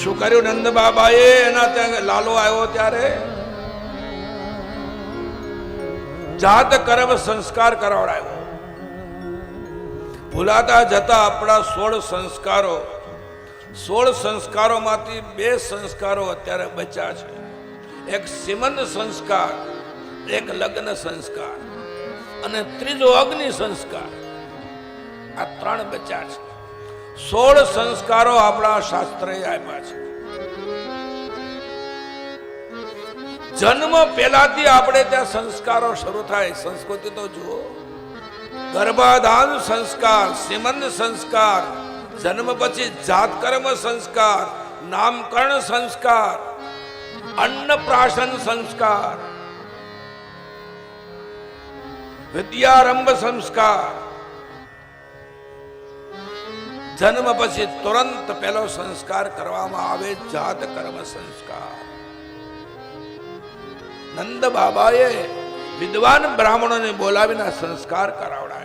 શું કર્યું નંદ બાબાએ? એના ત્યાં લાલો આવ્યો ત્યારે જાત કર્મ સંસ્કાર કરાવડાવ્યો. ભૂલાતા જતા આપણા 16 સંસ્કારોમાંથી 2 સંસ્કારો અત્યારે બચ્યા છે. એક સિમંદ સંસ્કાર, એક લગ્ન સંસ્કાર અને ત્રીજો અગ્નિ સંસ્કાર. આ 3 બચ્યા છે. 16 સંસ્કારો આપણા શાસ્ત્રએ આપ્યા છે. જન્મ પહેલાથી આપણે ત્યાં સંસ્કારો શરૂ થાય. સંસ્કૃતિ તો જુઓ. ગર્ભાધાન સંસ્કાર, સિમંદ સંસ્કાર, જન્મ પછી જાતકર્મ સંસ્કાર, નામકરણ સંસ્કાર, અન્નપ્રાશન સંસ્કાર, વિદ્યારંભ સંસ્કાર. જન્મ પછી તુરંત પહેલો સંસ્કાર કરવામાં આવે જાત કર્મ સંસ્કાર. નંદ બાબાએ વિદ્વાન બ્રાહ્મણોને બોલાવીને સંસ્કાર કરાવડા.